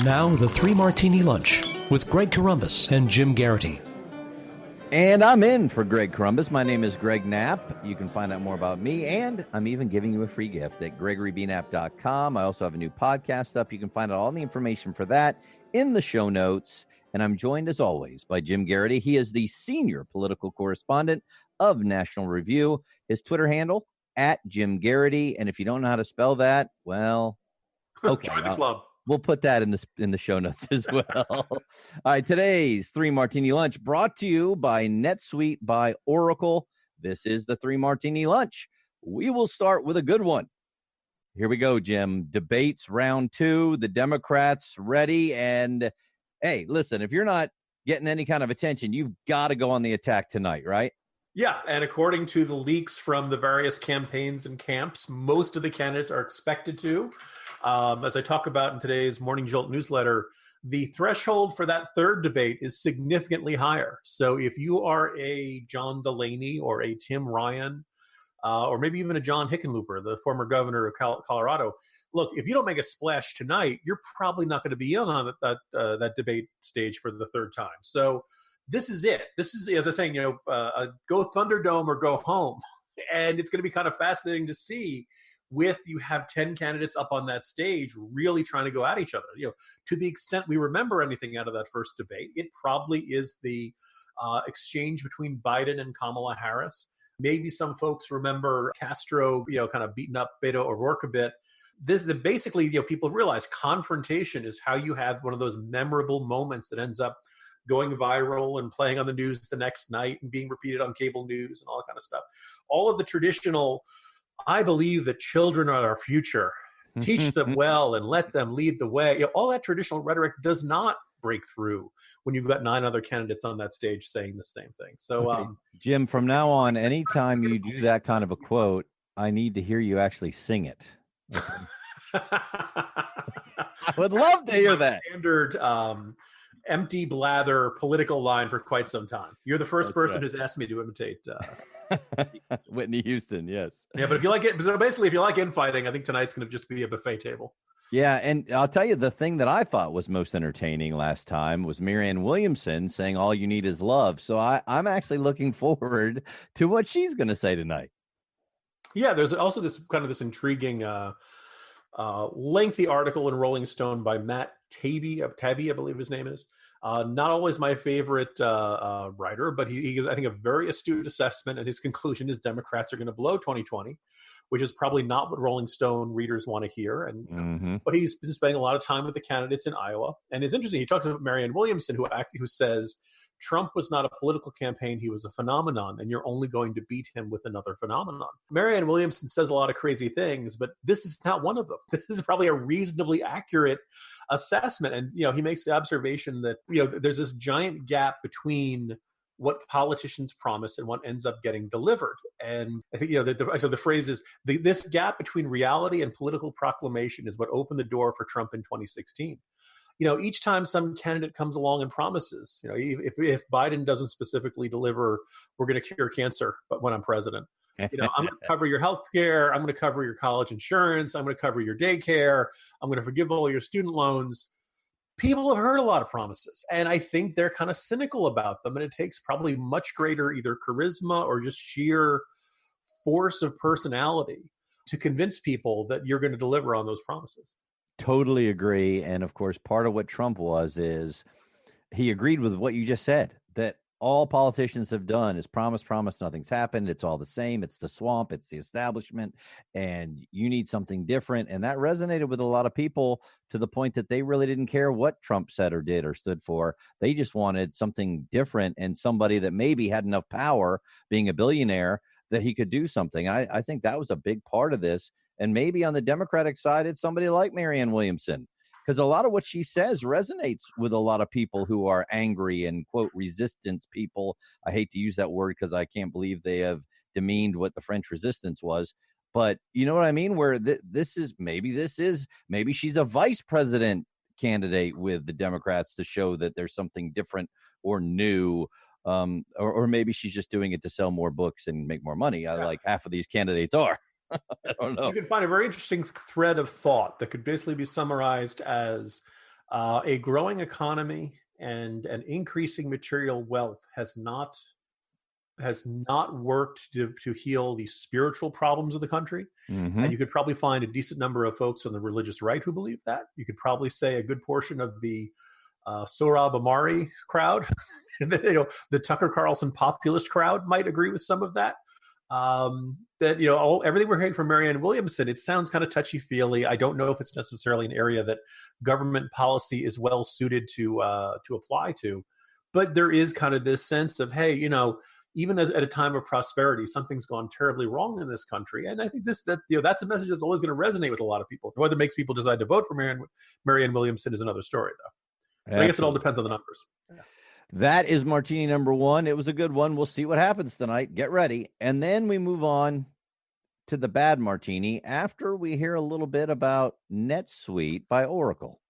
Now, the Three Martini Lunch with Greg Columbus and Jim Geraghty. And I'm in for Greg Columbus. My name is Greg Knapp. You can find out more about me, and I'm even giving you a free gift at GregoryKnapp.com. I also have a new podcast up. You can find out all the information for that in the show notes. And I'm joined, as always, by Jim Geraghty. He is the senior political correspondent of National Review. His Twitter handle, @Jim Geraghty. And if you don't know how to spell that, well, okay. Join the club. We'll put that in the show notes as well. All right, today's Three Martini Lunch brought to you by NetSuite by Oracle. This is the Three Martini Lunch. We will start with a good one. Here we go, Jim. Debates round 2. The Democrats ready. And, hey, listen, if you're not getting any kind of attention, you've got to go on the attack tonight, right? Yeah, and according to the leaks from the various campaigns and camps, most of the candidates are expected to. As I talk about in today's Morning Jolt newsletter, the threshold for that third debate is significantly higher. So if you are a John Delaney or a Tim Ryan, or maybe even a John Hickenlooper, the former governor of Colorado, look, if you don't make a splash tonight, you're probably not going to be in on that debate stage for the third time. So this is it. This is, as I was saying, go Thunderdome or go home. And it's going to be kind of fascinating to see you have 10 candidates up on that stage really trying to go at each other. To the extent we remember anything out of that first debate, it probably is the exchange between Biden and Kamala Harris. Maybe some folks remember Castro, kind of beating up Beto O'Rourke a bit. Basically, people realize confrontation is how you have one of those memorable moments that ends up going viral and playing on the news the next night and being repeated on cable news and all that kind of stuff. All of the traditional, I believe that children are our future, teach them well and let them lead the way. All that traditional rhetoric does not break through when you've got 9 other candidates on that stage saying the same thing. So, okay. Jim, from now on, anytime you do that kind of a quote, I need to hear you actually sing it. Okay. I would love to hear that. Standard empty blather political line for quite some time. You're the first person who's asked me to imitate Whitney Houston. Yes. Yeah, but if you like it, so basically, if you like infighting, I think tonight's going to just be a buffet table. Yeah, and I'll tell you, the thing that I thought was most entertaining last time was Marianne Williamson saying all you need is love. So I'm actually looking forward to what she's going to say tonight. Yeah, there's also this intriguing lengthy article in Rolling Stone by Matt Taibbi, I believe his name is. Not always my favorite writer, but he gives, I think, a very astute assessment, and his conclusion is Democrats are going to blow 2020, which is probably not what Rolling Stone readers want to hear. And but he's been spending a lot of time with the candidates in Iowa, and it's interesting. He talks about Marianne Williamson, who says Trump was not a political campaign, he was a phenomenon, and you're only going to beat him with another phenomenon. Marianne Williamson says a lot of crazy things, but this is not one of them. This is probably a reasonably accurate assessment. And, he makes the observation that, there's this giant gap between what politicians promise and what ends up getting delivered. And I think, the phrase is, this gap between reality and political proclamation is what opened the door for Trump in 2016. Each time some candidate comes along and promises, if Biden doesn't specifically deliver, we're going to cure cancer, but when I'm president, I'm going to cover your health care. I'm going to cover your college insurance. I'm going to cover your daycare. I'm going to forgive all your student loans. People have heard a lot of promises, and I think they're kind of cynical about them. And it takes probably much greater either charisma or just sheer force of personality to convince people that you're going to deliver on those promises. Totally agree. And of course, part of what Trump is he agreed with what you just said, that all politicians have done is promise, nothing's happened. It's all the same. It's the swamp. It's the establishment. And you need something different. And that resonated with a lot of people to the point that they really didn't care what Trump said or did or stood for. They just wanted something different and somebody that maybe had enough power, being a billionaire, that he could do something. I think that was a big part of this. And maybe on the Democratic side, it's somebody like Marianne Williamson, because a lot of what she says resonates with a lot of people who are angry and, quote, resistance people. I hate to use that word because I can't believe they have demeaned what the French resistance was. But you know what I mean? Where maybe she's a vice president candidate with the Democrats to show that there's something different or new. Or maybe she's just doing it to sell more books and make more money. Like half of these candidates are. I don't know. You can find a very interesting thread of thought that could basically be summarized as A growing economy and an increasing material wealth has not worked to heal the spiritual problems of the country. Mm-hmm. And you could probably find a decent number of folks on the religious right who believe that. You could probably say a good portion of the Sohrab Ahmari crowd, the Tucker Carlson populist crowd might agree with some of that. Everything we're hearing from Marianne Williamson, it sounds kind of touchy-feely. I don't know if it's necessarily an area that government policy is well suited to apply to, but there is kind of this sense of, hey, even at a time of prosperity, something's gone terribly wrong in this country, and I think that's a message that's always going to resonate with a lot of people. Whether it makes people decide to vote for Marianne Williamson is another story, though. I guess it all depends on the numbers. Yeah. That is Martini number one. It was a good one. We'll see what happens tonight. Get ready. And then we move on to the bad Martini after we hear a little bit about NetSuite by Oracle.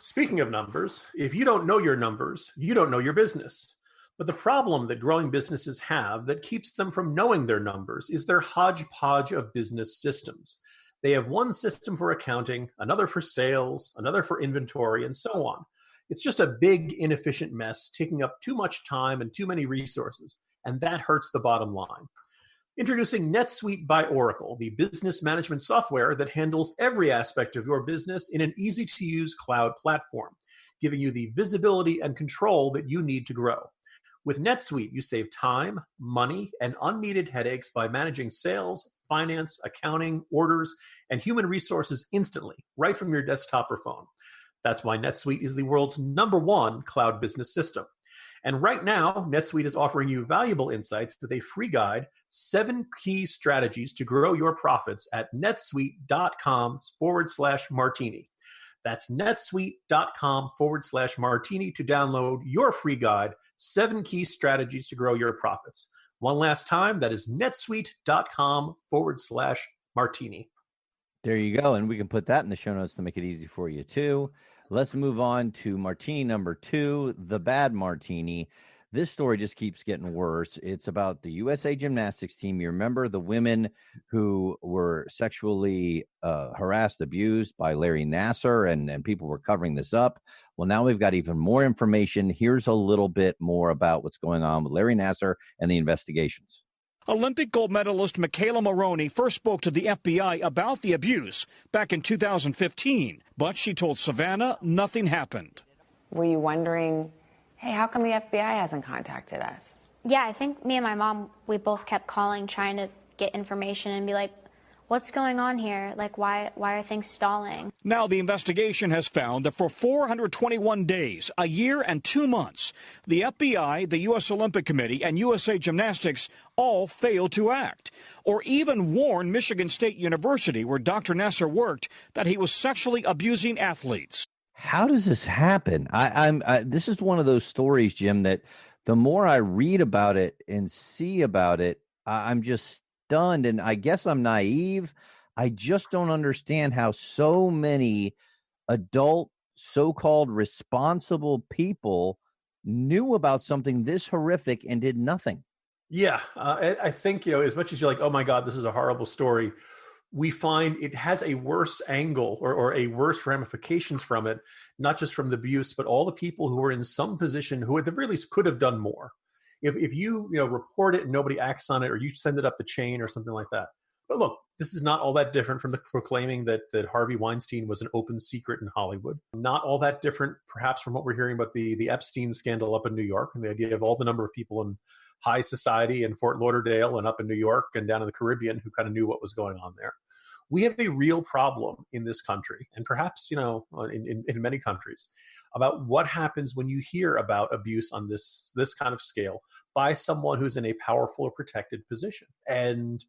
Speaking of numbers, if you don't know your numbers, you don't know your business. But the problem that growing businesses have that keeps them from knowing their numbers is their hodgepodge of business systems. They have one system for accounting, another for sales, another for inventory, and so on. It's just a big, inefficient mess, taking up too much time and too many resources, and that hurts the bottom line. Introducing NetSuite by Oracle, the business management software that handles every aspect of your business in an easy-to-use cloud platform, giving you the visibility and control that you need to grow. With NetSuite, you save time, money, and unneeded headaches by managing sales, finance, accounting, orders, and human resources instantly, right from your desktop or phone. That's why NetSuite is the world's #1 cloud business system. And right now, NetSuite is offering you valuable insights with a free guide, 7 key strategies to grow your profits at netsuite.com/martini. That's netsuite.com/martini to download your free guide, 7 key strategies to grow your profits. One last time, that is netsuite.com/martini. There you go. And we can put that in the show notes to make it easy for you, too. Let's move on to Martini number 2, the bad Martini. This story just keeps getting worse. It's about the USA gymnastics team. You remember the women who were sexually harassed, abused by Larry Nassar, and people were covering this up. Well, now we've got even more information. Here's a little bit more about what's going on with Larry Nassar and the investigations. Olympic gold medalist Michaela Maroney first spoke to the FBI about the abuse back in 2015, but she told Savannah nothing happened. Were you wondering, hey, how come the FBI hasn't contacted us? Yeah, I think me and my mom, we both kept calling, trying to get information and be like, what's going on here? Like, why are things stalling? Now the investigation has found that for 421 days, a year and 2 months, the FBI, the U.S. Olympic Committee, and USA Gymnastics all failed to act, or even warn Michigan State University, where Dr. Nassar worked, that he was sexually abusing athletes. How does this happen? This is one of those stories, Jim, that the more I read about it and see about it, I'm just stunned, and I guess I'm naive. I just don't understand how so many adult, so-called responsible people knew about something this horrific and did nothing. Yeah, I think, as much as you're like, oh my God, this is a horrible story, we find it has a worse angle or a worse ramifications from it, not just from the abuse, but all the people who were in some position who at the very least could have done more. If you report it and nobody acts on it, or you send it up the chain or something like that. But look, this is not all that different from the proclaiming that Harvey Weinstein was an open secret in Hollywood. Not all that different, perhaps, from what we're hearing about the Epstein scandal up in New York, and the idea of all the number of people in high society in Fort Lauderdale and up in New York and down in the Caribbean who kind of knew what was going on there. We have a real problem in this country, and perhaps, in many countries, about what happens when you hear about abuse on this kind of scale by someone who's in a powerful or protected position. And,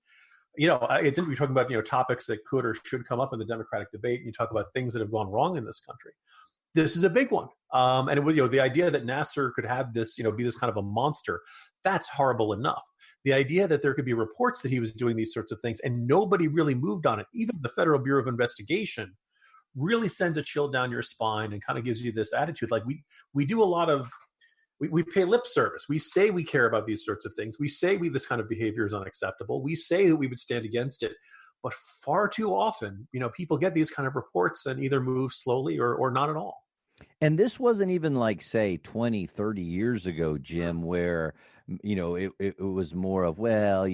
it's we're talking about, topics that could or should come up in the Democratic debate. And you talk about things that have gone wrong in this country. This is a big one. And it was, the idea that Nassar could have this, be this kind of a monster, that's horrible enough. The idea that there could be reports that he was doing these sorts of things and nobody really moved on it, even the Federal Bureau of Investigation, really sends a chill down your spine and kind of gives you this attitude. Like we do a lot of, we pay lip service. We say we care about these sorts of things. We say this kind of behavior is unacceptable. We say that we would stand against it. But far too often, people get these kind of reports and either move slowly or not at all. And this wasn't even like, say, 20, 30 years ago, Jim, where, it was more of, well,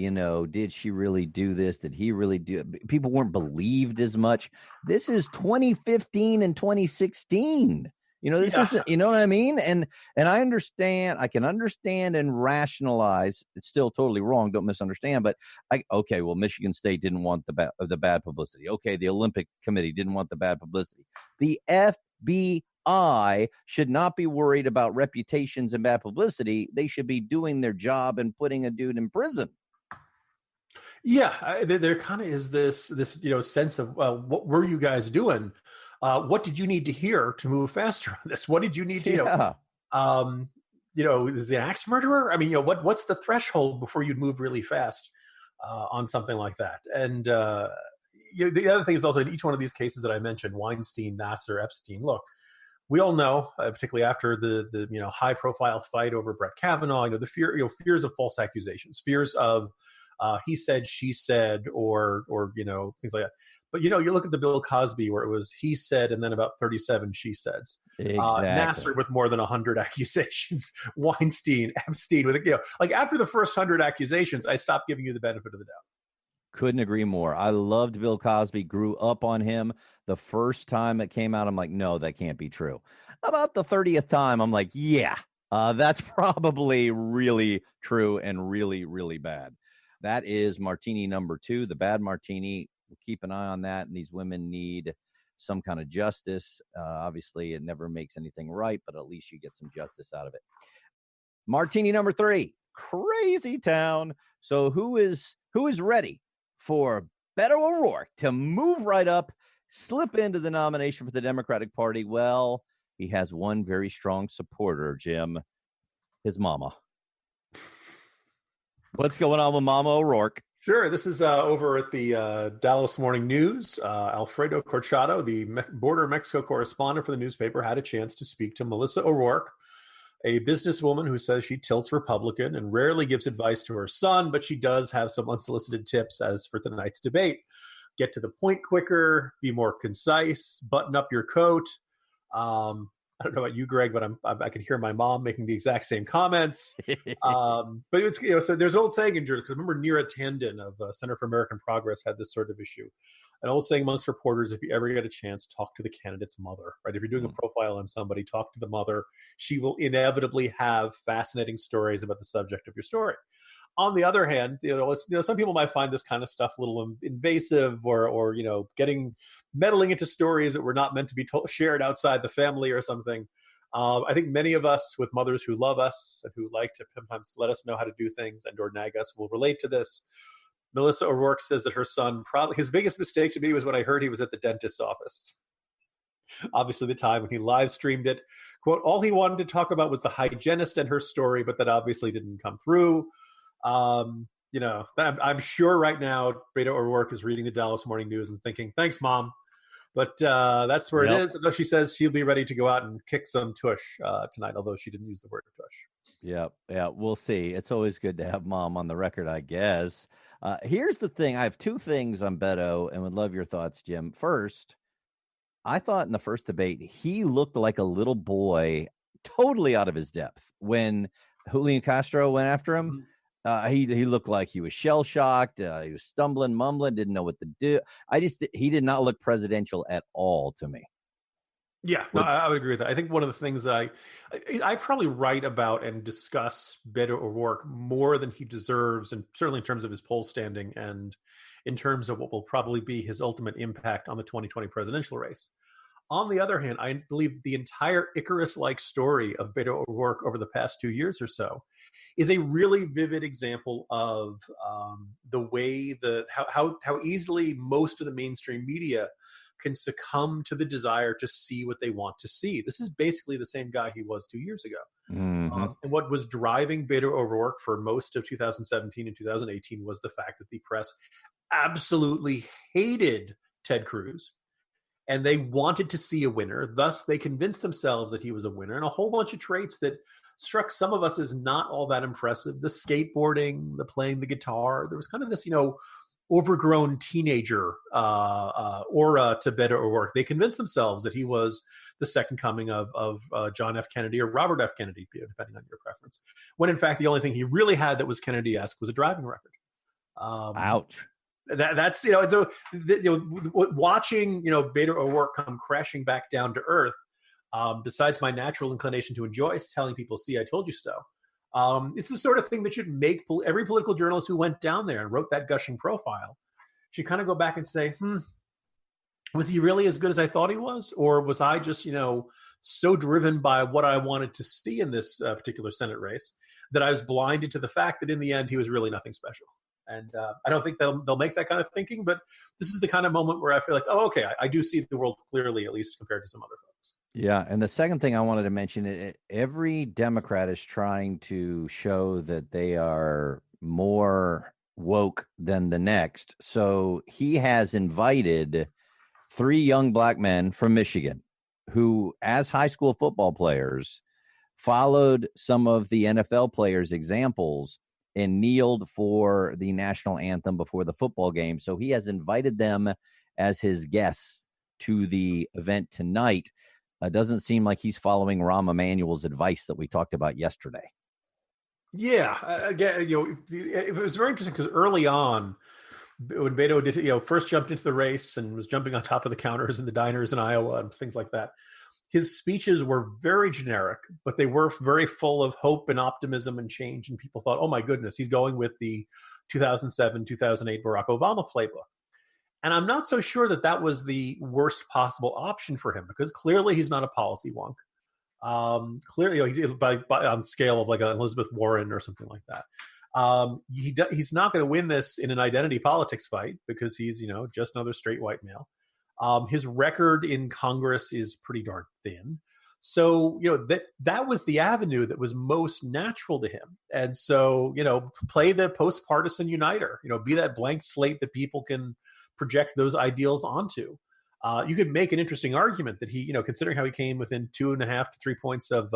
did she really do this? Did he really do it? People weren't believed as much. This is 2015 and 2016. This isn't, you know what I mean? And I can understand and rationalize. It's still totally wrong. Don't misunderstand. But okay, well, Michigan State didn't want the bad publicity. Okay, the Olympic Committee didn't want the bad publicity. The FBI should not be worried about reputations and bad publicity. They should be doing their job and putting a dude in prison. Yeah, there kind of is this sense of, well, what were you guys doing? What did you need to hear to move faster on this? What did you need to, is he an axe murderer? I mean, what's the threshold before you'd move really fast on something like that? And the other thing is also in each one of these cases that I mentioned, Weinstein, Nassar, Epstein. Look, we all know, particularly after the high profile fight over Brett Kavanaugh, the fears of false accusations, fears of he said, she said, or things like that. But you look at the Bill Cosby where it was he said and then about 37 she saids. Exactly. Nassar with more than 100 accusations. Weinstein, Epstein with like after the first 100 accusations, I stopped giving you the benefit of the doubt. Couldn't agree more. I loved Bill Cosby, grew up on him. The first time it came out, I'm like, no, that can't be true. About the 30th time, I'm like, yeah, that's probably really true and really, really bad. That is martini number 2, the bad martini. We'll keep an eye on that. And these women need some kind of justice. Obviously, it never makes anything right, but at least you get some justice out of it. Martini number 3, crazy town. So who is ready for Beto O'Rourke to move right up, slip into the nomination for the Democratic Party? Well, he has one very strong supporter, Jim, his mama. What's going on with Mama O'Rourke? Sure. This is over at the Dallas Morning News. Alfredo Corchado, the border Mexico correspondent for the newspaper, had a chance to speak to Melissa O'Rourke, a businesswoman who says she tilts Republican and rarely gives advice to her son, but she does have some unsolicited tips as for tonight's debate. Get to the point quicker, be more concise, button up your coat. I don't know about you, Greg, but I can hear my mom making the exact same comments. But it was, so there's an old saying in Jersey, because remember Neera Tanden of Center for American Progress had this sort of issue. An old saying amongst reporters, if you ever get a chance, talk to the candidate's mother, right? If you're doing a profile on somebody, talk to the mother. She will inevitably have fascinating stories about the subject of your story. On the other hand, some people might find this kind of stuff a little invasive or meddling into stories that were not meant to be shared outside the family or something. I think many of us with mothers who love us and who like to sometimes let us know how to do things and or nag us will relate to this. Melissa O'Rourke says that her son, probably his biggest mistake to me was when I heard he was at the dentist's office. Obviously, the time when he live streamed it. Quote, all he wanted to talk about was the hygienist and her story, but that obviously didn't come through. I'm sure right now Beto O'Rourke is reading the Dallas Morning News and thinking, thanks, Mom. But that's where it is. Although she says she'll be ready to go out and kick some tush tonight, although she didn't use the word tush. Yeah, we'll see. It's always good to have Mom on the record, I guess. Here's the thing. I have 2 things on Beto and would love your thoughts, Jim. First, I thought in the first debate, he looked like a little boy, totally out of his depth. When Julian Castro went after him, he looked like he was shell-shocked. He was stumbling, mumbling, didn't know what to do. He did not look presidential at all to me. Yeah, no, I would agree with that. I think one of the things that I probably write about and discuss Beto O'Rourke more than he deserves, and certainly in terms of his poll standing and in terms of what will probably be his ultimate impact on the 2020 presidential race. On the other hand, I believe the entire Icarus-like story of Beto O'Rourke over the past 2 years or so is a really vivid example of the way how easily most of the mainstream media can succumb to the desire to see what they want to see. This is basically the same guy he was 2 years ago. Mm-hmm. And what was driving Beto O'Rourke for most of 2017 and 2018 was the fact that the press absolutely hated Ted Cruz. And they wanted to see a winner. Thus, they convinced themselves that he was a winner. And a whole bunch of traits that struck some of us as not all that impressive. The skateboarding, the playing the guitar. There was kind of this, overgrown teenager aura to Beto O'Rourke. They convinced themselves that he was the second coming of John F. Kennedy or Robert F. Kennedy, depending on your preference. When in fact, the only thing he really had that was Kennedy-esque was a driving record. Ouch. That's watching Beto O'Rourke come crashing back down to earth. Besides my natural inclination to enjoy telling people, "See, I told you so." It's the sort of thing that should make every political journalist who went down there and wrote that gushing profile should kind of go back and say, was he really as good as I thought he was? Or was I just, so driven by what I wanted to see in this particular Senate race that I was blinded to the fact that in the end, he was really nothing special. And I don't think they'll make that kind of thinking, but this is the kind of moment where I feel like, oh, okay, I do see the world clearly, at least compared to some other folks. Yeah, and the second thing I wanted to mention, every Democrat is trying to show that they are more woke than the next. So he has invited 3 young black men from Michigan who, as high school football players, followed some of the NFL players' examples and kneeled for the national anthem before the football game. So he has invited them as his guests to the event tonight. Doesn't seem like he's following Rahm Emanuel's advice that we talked about yesterday. Yeah, again, it was very interesting because early on, when Beto did, first jumped into the race and was jumping on top of the counters in the diners in Iowa and things like that, his speeches were very generic, but they were very full of hope and optimism and change. And people thought, oh my goodness, he's going with the 2007, 2008 Barack Obama playbook. And I'm not so sure that was the worst possible option for him, because clearly he's not a policy wonk. Clearly, he's on scale of like an Elizabeth Warren or something like that. He's not going to win this in an identity politics fight because he's, just another straight white male. His record in Congress is pretty darn thin. So, that was the avenue that was most natural to him. And so, play the post-partisan uniter, be that blank slate that people can project those ideals onto. You could make an interesting argument that he, considering how he came within 2.5 to 3 points of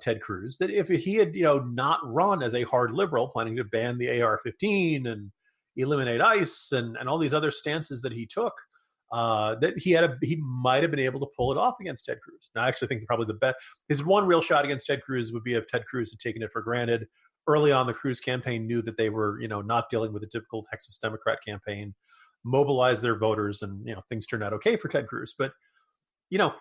Ted Cruz, that if he had, not run as a hard liberal, planning to ban the AR-15 and eliminate ICE and all these other stances that he took, that he might have been able to pull it off against Ted Cruz. Now, I actually think probably the best, his one real shot against Ted Cruz would be if Ted Cruz had taken it for granted. Early on, the Cruz campaign knew that they were, not dealing with a typical Texas Democrat campaign, mobilized their voters, and things turned out okay for Ted Cruz. But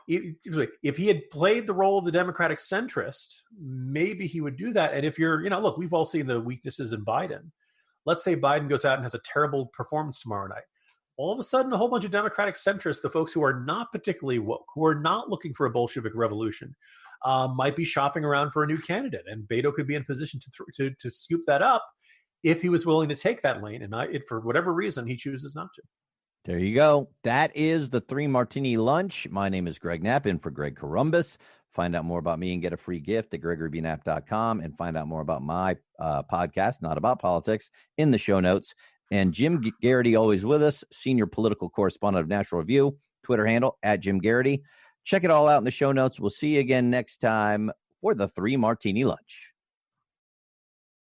if he had played the role of the Democratic centrist, maybe he would do that. And if you're, look, we've all seen the weaknesses in Biden. Let's say Biden goes out and has a terrible performance tomorrow night. All of a sudden, a whole bunch of Democratic centrists, the folks who are not particularly woke, who are not looking for a Bolshevik revolution, might be shopping around for a new candidate. And Beto could be in position to scoop that up if he was willing to take that lane. And for whatever reason, he chooses not to. There you go. That is the 3 Martini Lunch. My name is Greg Knapp, in for Greg Columbus. Find out more about me and get a free gift at GregoryBKnapp.com, and find out more about my podcast, Not About Politics, in the show notes. And Jim Geraghty, always with us, senior political correspondent of National Review, Twitter handle @JimGeraghty. Check it all out in the show notes. We'll see you again next time for the 3 Martini Lunch.